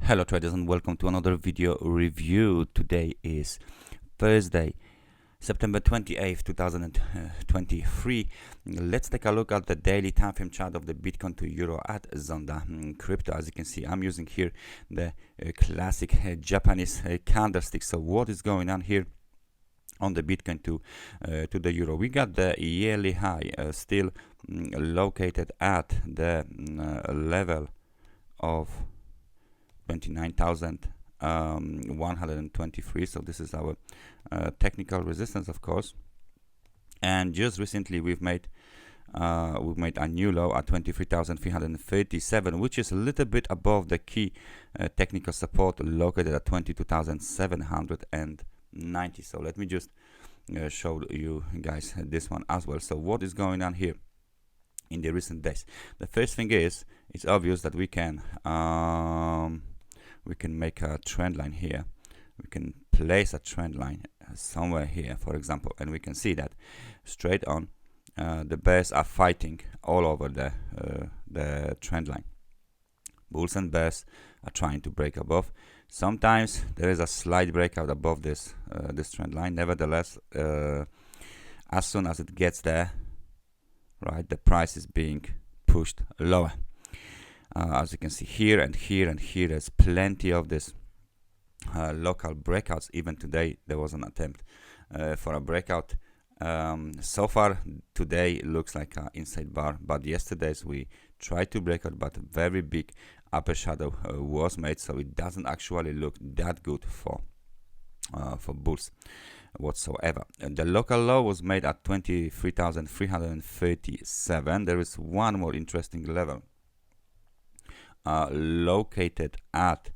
Hello traders and welcome to another video review. Today is Thursday, September 28th, 2023. Let's take a look at the daily time frame chart of the Bitcoin to Euro at Zondacrypto. As you can see, I'm using here the classic Japanese candlestick. So what is going on here on the Bitcoin to the Euro? We got the yearly high still located at the level of 29,123. So this is our technical resistance, of course. And just recently we've made a new low at 23,337, which is a little bit above the key technical support located at 22,790. So let me just show you guys this one as well. So what is going on here in the recent days? The first thing is, it's obvious that we can make a trend line here. We can place a trend line somewhere here, for example, and we can see that straight on the bears are fighting all over the trend line. Bulls and bears are trying to break above. Sometimes there is a slight breakout above this trend line. Nevertheless, as soon as it gets there, right, the price is being pushed lower. As you can see here and here and here, there's plenty of this local breakouts. Even today there was an attempt for a breakout. So far today looks like an inside bar, but yesterday's we tried to break out, but a very big upper shadow was made, so it doesn't actually look that good for bulls whatsoever. And the local low was made at 23,337. There is one more interesting level located at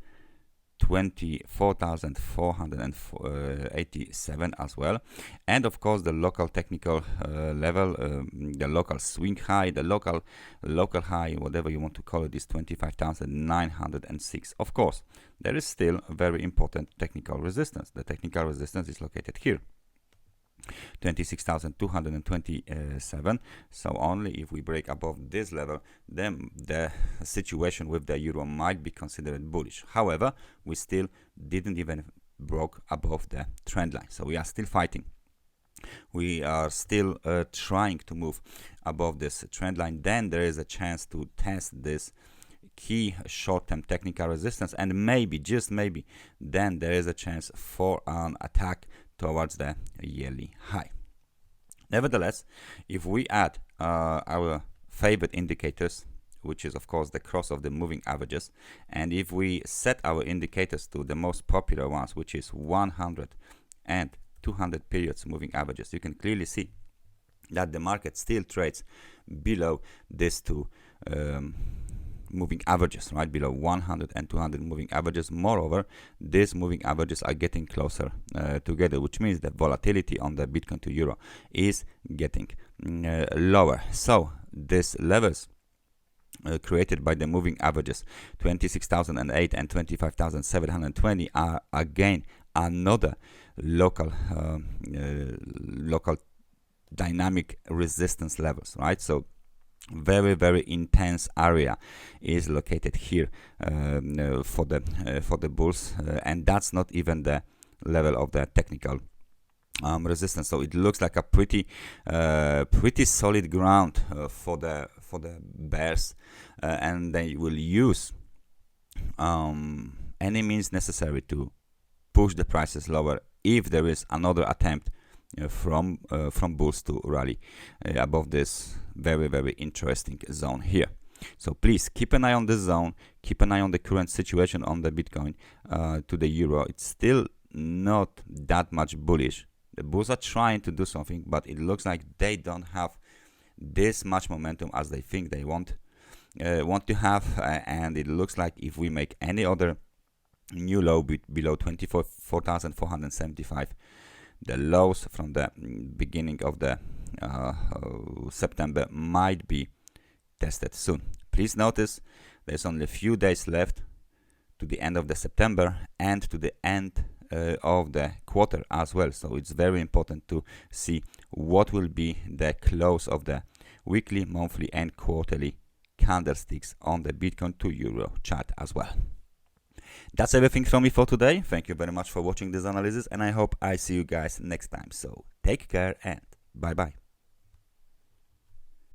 24,487 as well. And of course the local technical level, the local swing high, the local high, whatever you want to call it, is 25,906. Of course there is still a very important technical resistance. The technical resistance is located here, 26,227. So only if we break above this level, then the situation with the euro might be considered bullish. However, we still didn't even broke above the trend line, so we are still fighting. We are still trying to move above this trend line. Then there is a chance to test this key short-term technical resistance, and maybe, just maybe, then there is a chance for an attack towards the yearly high. Nevertheless, if we add our favorite indicators, which is of course the cross of the moving averages, and if we set our indicators to the most popular ones, which is 100 and 200 periods moving averages, you can clearly see that the market still trades below these two moving averages, right, below 100 and 200 moving averages. Moreover, these moving averages are getting closer together, which means the volatility on the Bitcoin to Euro is getting lower. So these levels created by the moving averages 26,008 and 25,720 are again another local dynamic resistance levels, right? So very intense area is located here for the bulls, and that's not even the level of the technical resistance. So it looks like a pretty solid ground for the bears, and they will use any means necessary to push the prices lower if there is another attempt from bulls to rally above this very interesting zone here. So please keep an eye on this zone, keep an eye on the current situation on the Bitcoin to the euro. It's still not that much bullish. The bulls are trying to do something, but it looks like they don't have this much momentum as they think they want to have, and it looks like if we make any other new low below 24,475, the lows from the beginning of the September might be tested soon. Please notice there's only a few days left to the end of the September and to the end of the quarter as well. So it's very important to see what will be the close of the weekly, monthly and quarterly candlesticks on the Bitcoin to Euro chart as well. That's everything from me for today. Thank you very much for watching this analysis, and I hope I see you guys next time. So take care and bye bye.